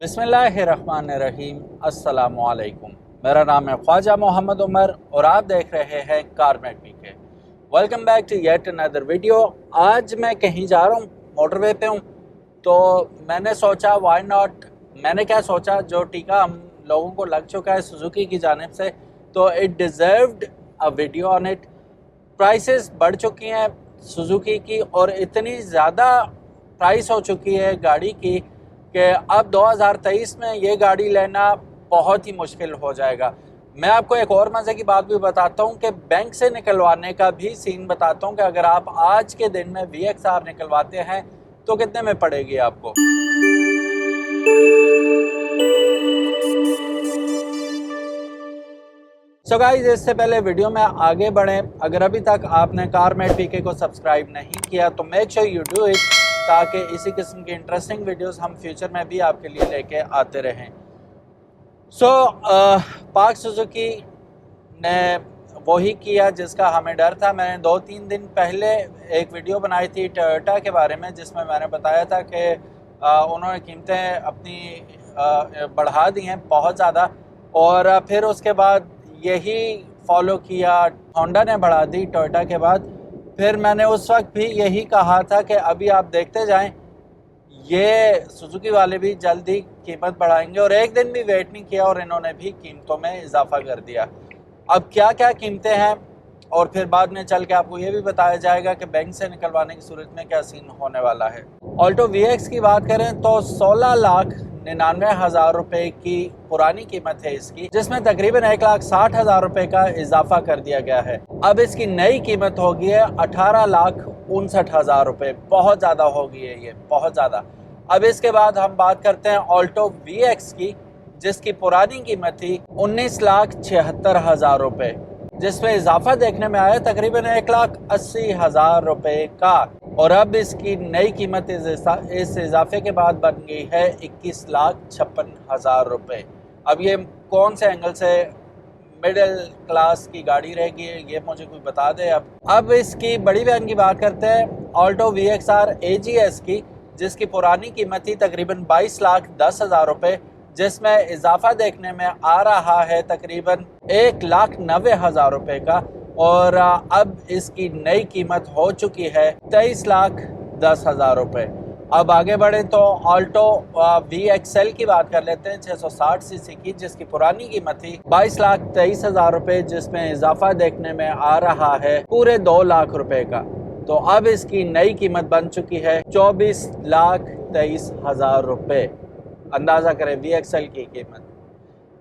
बिस्मिल्लाहिर्रहमानिर्रहीम। अस्सलामुअलैकुम। मेरा नाम है ख्वाजा मोहम्मद उमर और आप देख रहे हैं Carmate PK. Welcome back to yet another video. आज मैं कहीं जा रहा हूँ, मोटरवे पे हूँ, तो मैंने सोचा व्हाई नॉट। मैंने क्या सोचा, जो टीका हम लोगों को लग चुका है सुजुकी की जानिब से, तो it deserved a video on it. Prices बढ़ चुकी हैं सुजुकी की और इतनी ज़्यादा प्राइस हो चुकी है गाड़ी की कि अब 2023 में ये गाड़ी लेना बहुत ही मुश्किल हो जाएगा। मैं आपको एक और मज़े की बात भी बताता हूँ कि बैंक से निकलवाने का भी सीन बताता हूँ कि अगर आप आज के दिन में VXR निकलवाते हैं तो कितने में पड़ेगी आपको। सो गाइस, इससे पहले वीडियो में आगे बढ़ें, अगर अभी तक आपने कारमेट पीके को सब्सक्राइब नहीं किया तो make sure you do it, ताकि इसी किस्म की इंटरेस्टिंग वीडियोस हम फ्यूचर में भी आपके लिए लेके आते रहें। पाक सुजुकी ने वही किया जिसका हमें डर था। मैंने 2-3 दिन पहले एक वीडियो बनाई थी टोयोटा के बारे में, जिसमें मैंने बताया था कि उन्होंने कीमतें अपनी बढ़ा दी हैं बहुत ज़्यादा, और फिर उसके बाद यही फॉलो किया, होंडा ने बढ़ा दी टोयोटा के बाद। फिर मैंने उस वक्त भी यही कहा था कि अभी आप देखते जाएं, ये सुजुकी वाले भी जल्द ही कीमत बढ़ाएंगे, और एक दिन भी वेट नहीं किया और इन्होंने भी कीमतों में इजाफा कर दिया। अब क्या क्या कीमतें हैं, और फिर बाद में चल के आपको ये भी बताया जाएगा कि बैंक से निकलवाने की सूरत में क्या सीन होने वाला है। ऑल्टो VX की बात करें तो 16,99,000 रुपए की पुरानी कीमत है इसकी, जिसमें तकरीबन 1,60,000 रुपए का इजाफा कर दिया गया है। अब इसकी नई कीमत होगी है 18,59,000 रुपए। बहुत ज़्यादा होगी है ये, बहुत ज़्यादा। अब इसके बाद हम बात करते हैं ऑल्टो VX की, जिसकी पुरानी कीमत थी 19,76,000 रुपए, जिसमें इजाफा देखने में आया तकरीबन 1,80,000 रुपए का, और अब इसकी नई कीमत इस इजाफे के बाद बन गई है 21,56,000 रुपए। अब ये कौन से एंगल से मिडिल क्लास की गाड़ी रहेगी, ये मुझे कोई बता दे। अब इसकी बड़ी बहन की बात करते हैं, ऑल्टो VXR AGS की, जिसकी पुरानी कीमत थी तकरीबन 22,10,000 रुपए, जिसमें इजाफा देखने में आ रहा है तकरीबन 1,90,000 रुपए का, और अब इसकी नई कीमत हो चुकी है 23,10,000 रुपए। अब आगे बढ़े तो ऑल्टो VXL की बात कर लेते हैं, 660 सीसी की, जिसकी पुरानी कीमत थी 22,23,000 रुपए, जिसमें इजाफा देखने में आ रहा है पूरे 2 लाख रुपए का। तो अब इसकी नई कीमत बन चुकी है 24,23,000 रुपए। अंदाज़ा करें VXL की कीमत।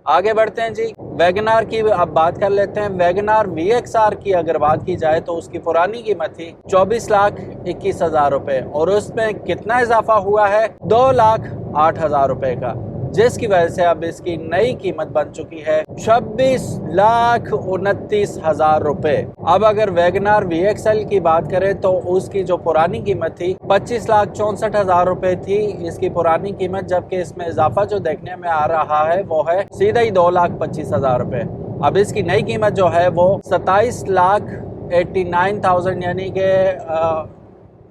आगे बढ़ते हैं जी, वैगनार की अब बात कर लेते हैं। वैगनार VXR की अगर बात की जाए तो उसकी पुरानी कीमत थी 24,21,000 रुपए, और उसमें कितना इजाफा हुआ है 2,08,000 रुपए का, जिसकी वजह से अब इसकी नई कीमत बन चुकी है 26,29,000 रुपए। अब अगर वैगनार VXL की बात करें तो उसकी जो पुरानी कीमत थी 25,64,000 रुपए थी इसकी पुरानी कीमत, जबकि इसमें इजाफा जो देखने में आ रहा है वो है सीधा ही 2,25,000 रुपए। अब इसकी नई कीमत जो है वो 27,89,000 यानी कि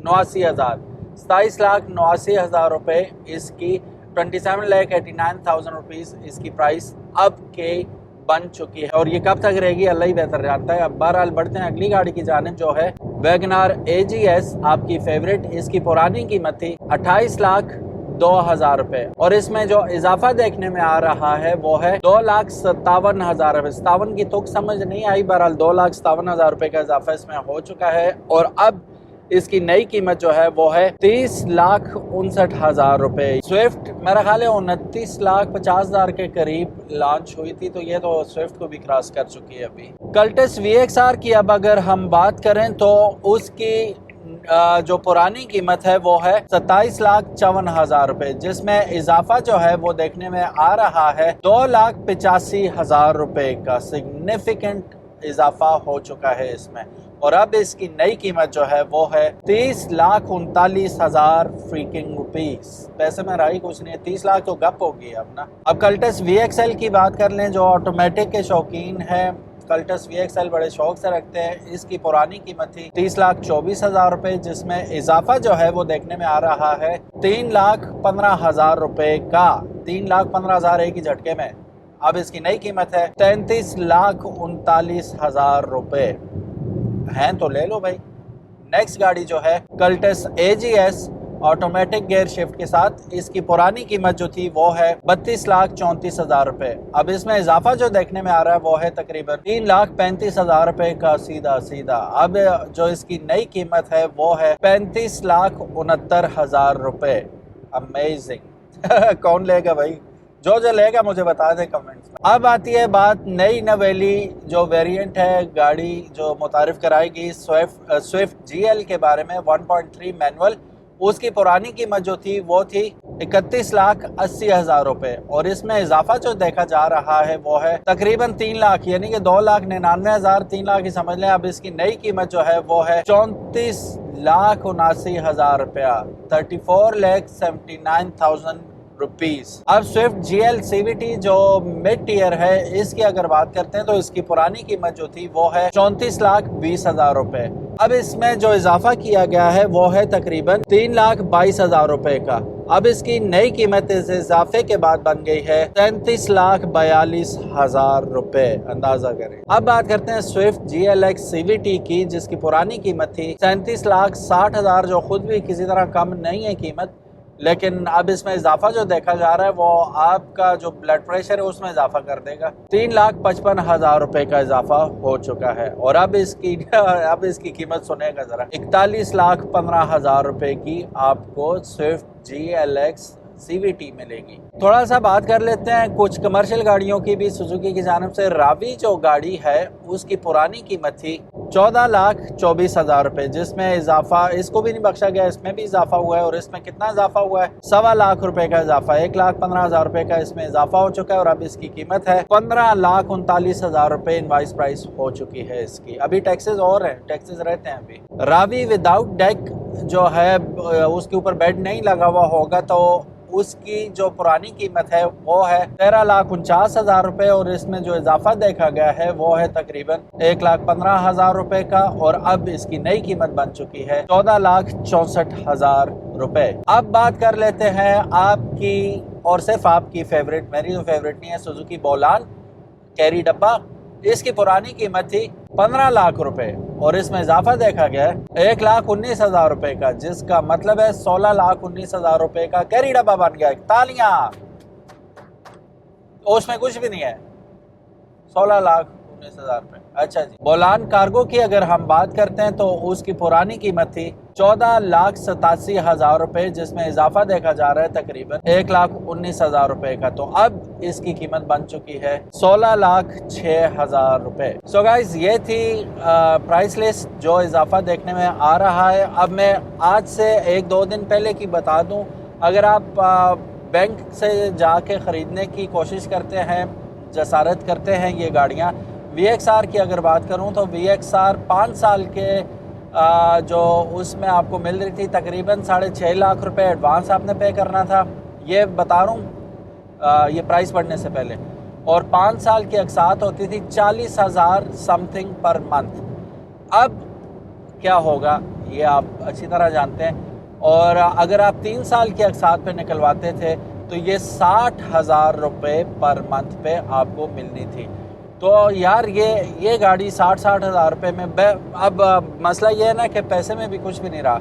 27,89,000 रुपए इसकी, 27,89,000 रुपीज़ इसकी प्राइस अब के बन चुकी है, और ये कब तक रहेगी अल्लाह ही बेहतर जानता है। अब बहरहाल बढ़ते हैं अगली गाड़ी की जानिब, जो है वैगनार AGS, आपकी फेवरेट। इसकी पुरानी कीमत थी 28,02,000 रुपए, और इसमें जो इजाफा देखने में आ रहा है वो है 2,57,000 रुपए। 57 की तुक समझ नहीं आई, बहरहाल 2,57,000 रुपए का इजाफा इसमें हो चुका है, और अब इसकी नई कीमत जो है वो है 30,59,000 रुपए। स्विफ्ट मेरा ख्याल है 29,50,000 के करीब लॉन्च हुई थी, तो ये तो स्विफ्ट को भी क्रॉस कर चुकी है अभी। कल्टस VXR की अब अगर हम बात करें तो उसकी जो पुरानी कीमत है वो है 27,54,000 रुपए, जिसमें इजाफा जो है वो देखने में आ रहा है 2,85,000 रुपए का। सिग्निफिकेंट इजाफा हो चुका है इसमें, और अब इसकी नई कीमत जो है वो है 30,39,000 फ्रीकिंग रुपीस। पैसे में राही कुछ नहीं है, 30 लाख तो गप होगी अब ना। अब कल्टस VXL की बात कर लें, जो ऑटोमेटिक के शौकीन है कल्टस VXL बड़े शौक से रखते हैं। इसकी पुरानी कीमत थी 30,24,000 रुपए, जिसमें इजाफा जो है वो देखने में आ रहा है 3,15,000 रुपए का। 3,15,000 एक ही झटके में। अब इसकी नई कीमत है 33,39,000 रुपए। हैं तो ले लो भाई। नेक्स्ट गाड़ी जो है Cultus AGS automatic gear shift के साथ। इसकी पुरानी कीमत जो थी वो है 32,34,000 रुपए। अब इसमें इजाफा जो देखने में आ रहा है वो है तकरीबन 3,35,000 रुपए का सीधा सीधा। अब जो इसकी नई कीमत है वो है 35,69,000 रुपए। अमेजिंग। कौन लेगा भाई? जो लेगा मुझे बता दे कमेंट्स में। अब आती है बात नई नवेली जो वेरिएंट है गाड़ी जो मुतारिफ कराएगी स्विफ्ट GL के बारे में। 1.3 मैनुअल। उसकी पुरानी कीमत जो थी वो थी 31,80,000 रुपए और इसमें इजाफा जो देखा जा रहा है वो है तकरीबन 3 लाख, यानी कि 2,99,000, 3 लाख ही समझ लें। अब इसकी नई कीमत जो है वो है 34,79,000 रुपया, 34,79,000 रुपीज। अब स्विफ्ट GL CVT जो मिड टीयर है इसकी अगर बात करते हैं तो इसकी पुरानी कीमत जो थी वो है 34,20,000 रुपए। अब इसमें जो इजाफा किया गया है वो है तकरीबन 3,22,000 रुपए का। अब इसकी नई कीमत इस इजाफे के बाद बन गई है 33,42,000 रुपए। अंदाजा करें। अब बात करते हैं स्विफ्ट GLX CVT की, जिसकी पुरानी कीमत थी 37,60,000, जो खुद भी किसी तरह कम नहीं है कीमत। लेकिन अब इसमें इजाफा जो देखा जा रहा है वो आपका जो ब्लड प्रेशर है उसमें इजाफा कर देगा। 3,55,000 रुपए का इजाफा हो चुका है और अब इसकी कीमत सुनेगा जरा, 41,15,000 रुपए की आपको स्विफ्ट GLX CVT मिलेगी। थोड़ा सा बात कर लेते हैं कुछ कमर्शियल गाड़ियों की भी सुजुकी की जानिब से। रावी जो गाड़ी है उसकी पुरानी कीमत थी 14,24,000 रुपए, जिसमें इजाफा इसको भी नहीं बख्शा गया, इसमें भी इजाफा हुआ है। और इसमें कितना इजाफा हुआ है? 1.25 लाख रुपए का इजाफा, 1,15,000 रुपए का इसमें इजाफा हो चुका है। और अब इसकी कीमत है 15,39,000 रुपए इनवाइस प्राइस हो चुकी है इसकी। अभी टैक्सेस और है, टैक्सेस रहते हैं अभी। रावी विदाउट डेक जो है उसके ऊपर बेड नहीं लगा हुआ होगा तो उसकी जो पुरानी कीमत है वो है 13,49,000 रुपए और इसमें जो इजाफा देखा गया है वो है तकरीबन 1,15,000 रुपए का। और अब इसकी नई कीमत बन चुकी है 14,64,000 रुपए। अब बात कर लेते हैं आपकी और सिर्फ आपकी फेवरेट, मेरी तो फेवरेट नहीं है, सुजुकी बोलान कैरी डब्बा। इसकी पुरानी कीमत थी 15 लाख रुपए और इसमें इजाफा देखा गया है 1,19,000 रुपए का, जिसका मतलब है 16,19,000 रुपए का कैरी डब्बा बन गया। तालियां। उसमें कुछ भी नहीं है, 16,19,000 रुपए। अच्छा जी। बोलान कार्गो की अगर हम बात करते हैं तो उसकी पुरानी कीमत थी 14,87,000 रुपए, जिसमें इजाफा देखा जा रहा है तकरीबन 1,19,000 रुपए का। तो अब इसकी कीमत बन चुकी है 16,06,000 रुपए। सो गाइज ये थी प्राइस लिस्ट जो इजाफा देखने में आ रहा है। अब मैं आज से 1-2 दिन पहले की बता दूं, अगर आप बैंक से जाके ख़रीदने की कोशिश करते हैं, जसारत करते हैं ये गाड़ियाँ, VXR की अगर बात करूं तो VXR 5 साल के जो उसमें आपको मिल रही थी तकरीबन 6.5 लाख रुपए एडवांस आपने पे करना था, ये बता रहा हूँ ये प्राइस बढ़ने से पहले। और 5 साल की अकसात होती थी 40,000 समथिंग पर मंथ। अब क्या होगा ये आप अच्छी तरह जानते हैं। और अगर आप 3 साल की अकसात पे निकलवाते थे तो ये 60,000 रुपये पर मंथ पे आपको मिलनी थी। तो यार ये गाड़ी 60,000 रुपये में अब मसला ये है ना कि पैसे में भी कुछ भी नहीं रहा।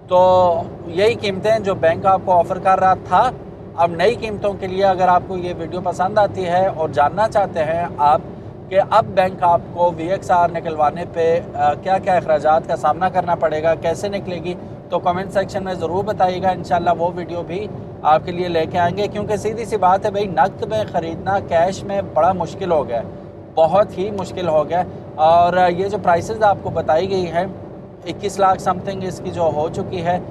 तो यही कीमतें जो बैंक आपको ऑफ़र कर रहा था, अब नई कीमतों के लिए अगर आपको ये वीडियो पसंद आती है और जानना चाहते हैं आप कि अब बैंक आपको VXR निकलवाने पे क्या क्या अखराजात का सामना करना पड़ेगा, कैसे निकलेगी, तो कमेंट सेक्शन में ज़रूर बताइएगा। इंशाल्लाह वो वीडियो भी आपके लिए लेके आएंगे। क्योंकि सीधी सी बात है भाई, नकद में ख़रीदना कैश में बड़ा मुश्किल हो गया, बहुत ही मुश्किल हो गया। और ये जो प्राइसेस आपको बताई गई है 21 लाख समथिंग इसकी जो हो चुकी है,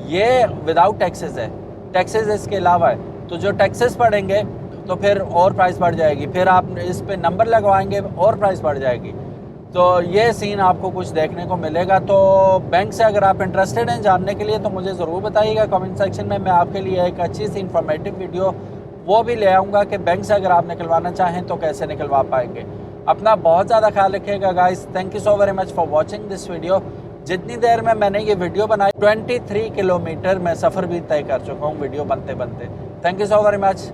ये विदाउट टैक्सेस है, टैक्सेस इसके अलावा है। तो जो टैक्सेस पड़ेंगे तो फिर और प्राइस बढ़ जाएगी, फिर आप इस पे नंबर लगवाएंगे और प्राइस बढ़ जाएगी। तो ये सीन आपको कुछ देखने को मिलेगा। तो बैंक से अगर आप इंटरेस्टेड हैं जानने के लिए तो मुझे ज़रूर बताइएगा कमेंट सेक्शन में। मैं आपके लिए एक अच्छी सी इंफॉर्मेटिव वीडियो वो भी ले आऊँगा कि बैंक से अगर आप निकलवाना चाहें तो कैसे निकलवा पाएंगे। अपना बहुत ज़्यादा ख्याल रखिएगा guys. Thank you so very much for watching this video. जितनी देर में मैंने ये वीडियो बनाई 23 किलोमीटर मैं सफ़र भी तय कर चुका हूँ वीडियो बनते बनते। Thank you so very much.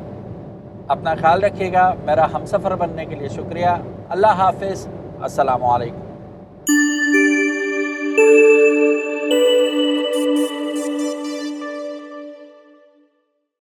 अपना ख्याल रखिएगा। मेरा हमसफ़र बनने के लिए शुक्रिया। अल्लाह हाफिज़। अस्सलामु अलैकुम।